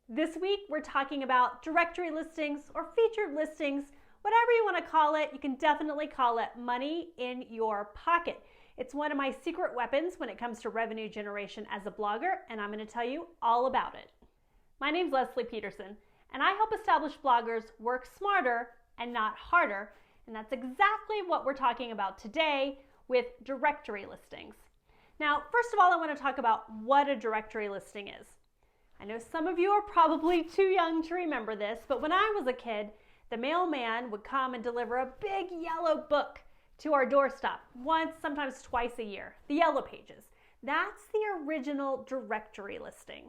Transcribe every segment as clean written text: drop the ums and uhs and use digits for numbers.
This week, we're talking about directory listings or featured listings, whatever you want to call it. You can definitely call it money in your pocket. It's one of my secret weapons when it comes to revenue generation as a blogger, and I'm going to tell you all about it. My name's Leslie Peterson, and I help established bloggers work smarter and not harder, and that's exactly what we're talking about today with directory listings. Now, first of all, I want to talk about what a directory listing is. I know some of you are probably too young to remember this, but when I was a kid, the mailman would come and deliver a big yellow book to our doorstep once, sometimes twice a year, the Yellow Pages. That's the original directory listing.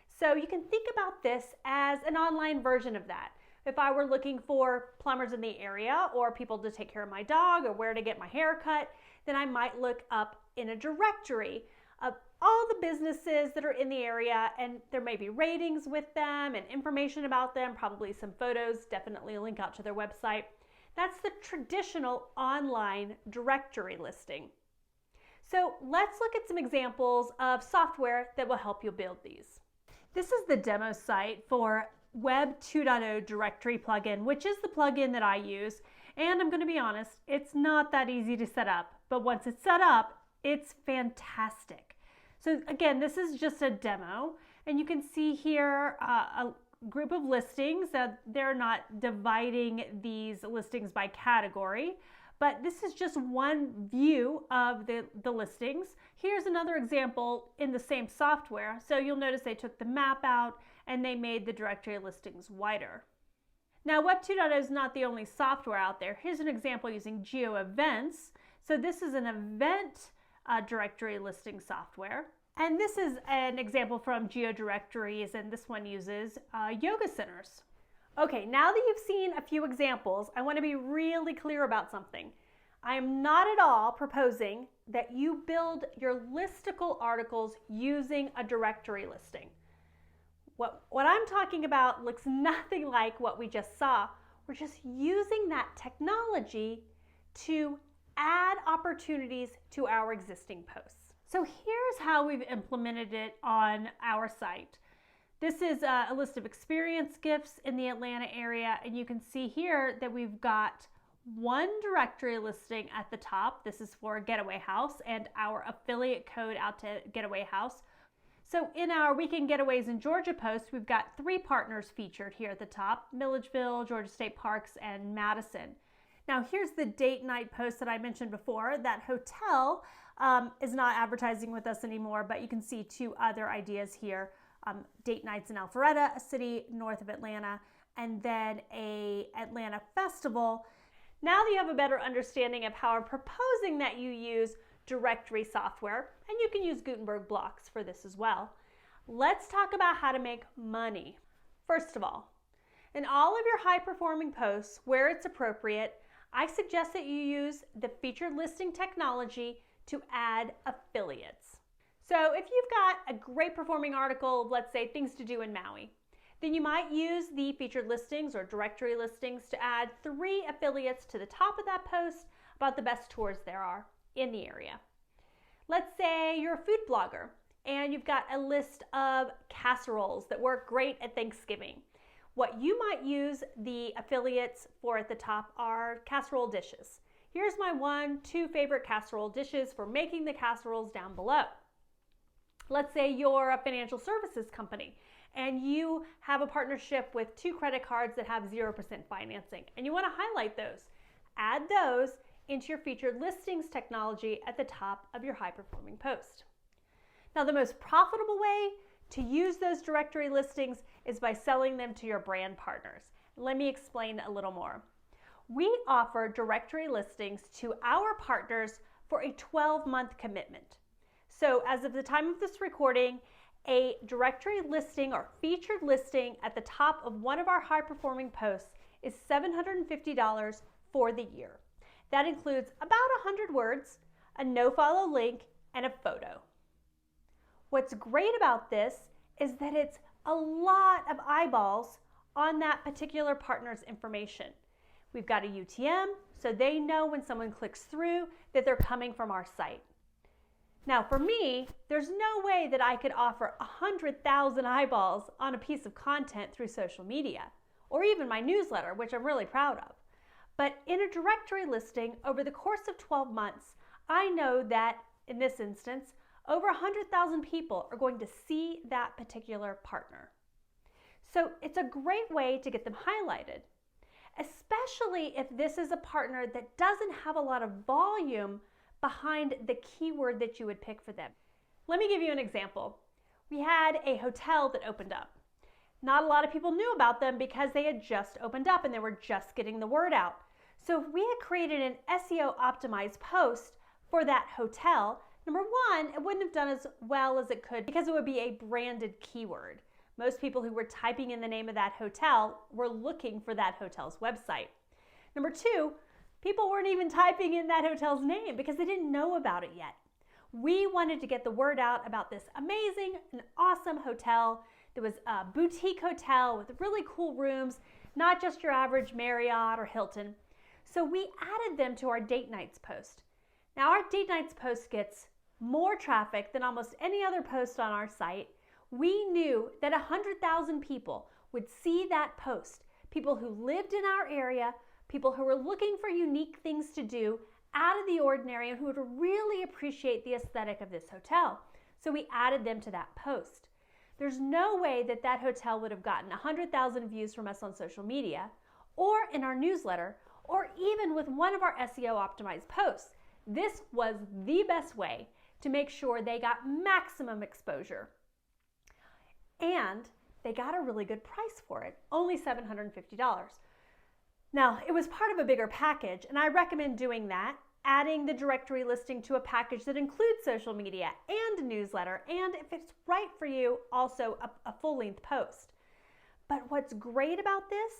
So you can think about this as an online version of that. If I were looking for plumbers in the area or people to take care of my dog or where to get my hair cut, then I might look up in a directory of all the businesses that are in the area, and there may be ratings with them and information about them, probably some photos, definitely a link out to their website. That's the traditional online directory listing. So let's look at some examples of software that will help you build these. This is the demo site for Web 2.0 directory plugin, which is the plugin that I use. And I'm going to be honest, it's not that easy to set up, but once it's set up, it's fantastic. So again, this is just a demo, and you can see here a group of listings. They're not dividing these listings by category, but this is just one view of the listings. Here's another example in the same software. So you'll notice they took the map out and they made the directory listings wider. Now, Web 2.0 is not the only software out there. Here's an example using Geo Events. So this is an event directory listing software. And this is an example from Geo Directories, and this one uses yoga centers. Okay, now that you've seen a few examples, I want to be really clear about something. I am not at all proposing that you build your listicle articles using a directory listing. What I'm talking about looks nothing like what we just saw. We're just using that technology to add opportunities to our existing posts. So here's how we've implemented it on our site. This is a list of experience gifts in the Atlanta area, and you can see here that we've got one directory listing at the top. This is for Getaway House and our affiliate code out to Getaway House. So in our Weekend Getaways in Georgia post, we've got 3 partners featured here at the top: Milledgeville, Georgia State Parks, and Madison. Now here's the date night post that I mentioned before. That hotel is not advertising with us anymore, but you can see 2 other ideas here. Date nights in Alpharetta, a city north of Atlanta, and then a Atlanta festival. Now that you have a better understanding of how I'm proposing that you use directory software, and you can use Gutenberg blocks for this as well, let's talk about how to make money. First of all, in all of your high-performing posts, where it's appropriate, I suggest that you use the featured listing technology to add affiliates. So if you've got a great performing article of, let's say, things to do in Maui, then you might use the featured listings or directory listings to add 3 affiliates to the top of that post about the best tours there are in the area. Let's say you're a food blogger and you've got a list of casseroles that work great at Thanksgiving. What you might use the affiliates for at the top are casserole dishes. Here's my 1-2 favorite casserole dishes for making the casseroles down below. Let's say you're a financial services company and you have a partnership with 2 credit cards that have 0% financing, and you want to highlight those. Add those into your featured listings technology at the top of your high-performing post. Now, the most profitable way to use those directory listings is by selling them to your brand partners. Let me explain a little more. We offer directory listings to our partners for a 12-month commitment. So as of the time of this recording, a directory listing or featured listing at the top of one of our high-performing posts is $750 for the year. That includes about 100 words, a no-follow link, and a photo. What's great about this is that it's a lot of eyeballs on that particular partner's information. We've got a UTM, so they know when someone clicks through that they're coming from our site. Now for me, there's no way that I could offer 100,000 eyeballs on a piece of content through social media, or even my newsletter, which I'm really proud of. But in a directory listing, over the course of 12 months, I know that in this instance, over 100,000 people are going to see that particular partner. So it's a great way to get them highlighted, especially if this is a partner that doesn't have a lot of volume behind the keyword that you would pick for them. Let me give you an example. We had a hotel that opened up. Not a lot of people knew about them because they had just opened up and they were just getting the word out. So if we had created an SEO optimized post for that hotel, number one, it wouldn't have done as well as it could because it would be a branded keyword. Most people who were typing in the name of that hotel were looking for that hotel's website. Number two, people weren't even typing in that hotel's name because they didn't know about it yet. We wanted to get the word out about this amazing and awesome hotel. There was a boutique hotel with really cool rooms, not just your average Marriott or Hilton. So we added them to our date nights post. Now our date nights post gets more traffic than almost any other post on our site. We knew that 100,000 people would see that post. People who lived in our area, people who were looking for unique things to do out of the ordinary and who would really appreciate the aesthetic of this hotel. So we added them to that post. There's no way that that hotel would have gotten 100,000 views from us on social media or in our newsletter or even with one of our SEO optimized posts. This was the best way to make sure they got maximum exposure. And they got a really good price for it, only $750. Now, it was part of a bigger package, and I recommend doing that, adding the directory listing to a package that includes social media and a newsletter, and if it's right for you, also a full-length post. But what's great about this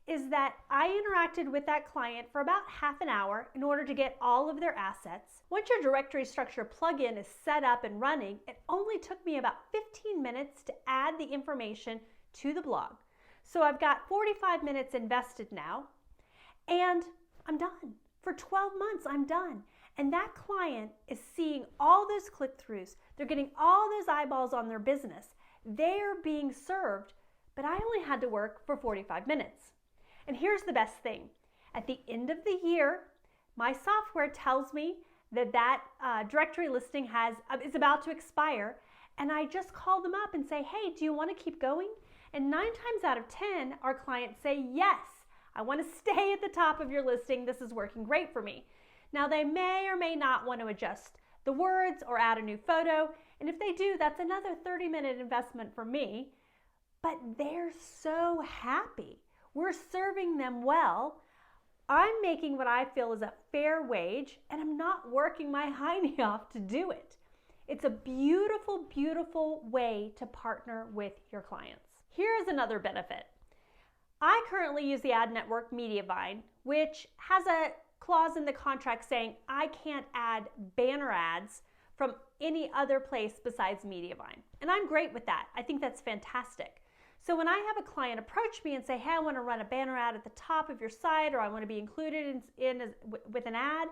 is that I interacted with that client for about half an hour in order to get all of their assets. Once your directory structure plugin is set up and running, it only took me about 15 minutes to add the information to the blog. So I've got 45 minutes invested now, and I'm done. For 12 months, I'm done. And that client is seeing all those click-throughs. They're getting all those eyeballs on their business. They're being served, but I only had to work for 45 minutes. And here's the best thing. At the end of the year, my software tells me that directory listing is about to expire, and I just call them up and say, hey, do you want to keep going? And 9 times out of 10, our clients say, yes, I want to stay at the top of your listing. This is working great for me. Now, they may or may not want to adjust the words or add a new photo, and if they do, that's another 30-minute investment for me, but they're so happy. We're serving them well. I'm making what I feel is a fair wage, and I'm not working my hiney off to do it. It's a beautiful, beautiful way to partner with your clients. Here's another benefit. I currently use the ad network Mediavine, which has a clause in the contract saying I can't add banner ads from any other place besides Mediavine. And I'm great with that. I think that's fantastic. So when I have a client approach me and say, hey, I want to run a banner ad at the top of your site, or I want to be included with an ad,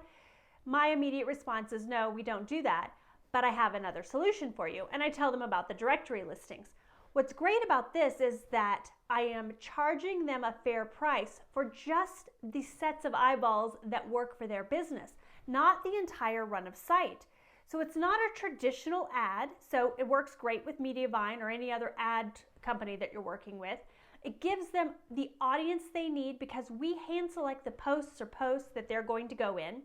my immediate response is, no, we don't do that, but I have another solution for you. And I tell them about the directory listings. What's great about this is that I am charging them a fair price for just the sets of eyeballs that work for their business, not the entire run of site. So it's not a traditional ad, so it works great with Mediavine or any other ad company that you're working with. It gives them the audience they need because we hand select the posts that they're going to go in.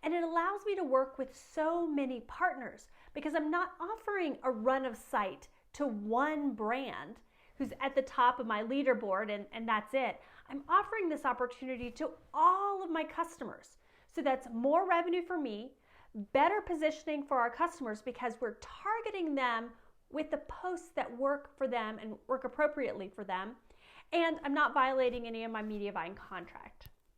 And it allows me to work with so many partners because I'm not offering a run of site to one brand who's at the top of my leaderboard and that's it. I'm offering this opportunity to all of my customers. So that's more revenue for me, better positioning for our customers because we're targeting them with the posts that work for them and work appropriately for them. And I'm not violating any of my Mediavine contract.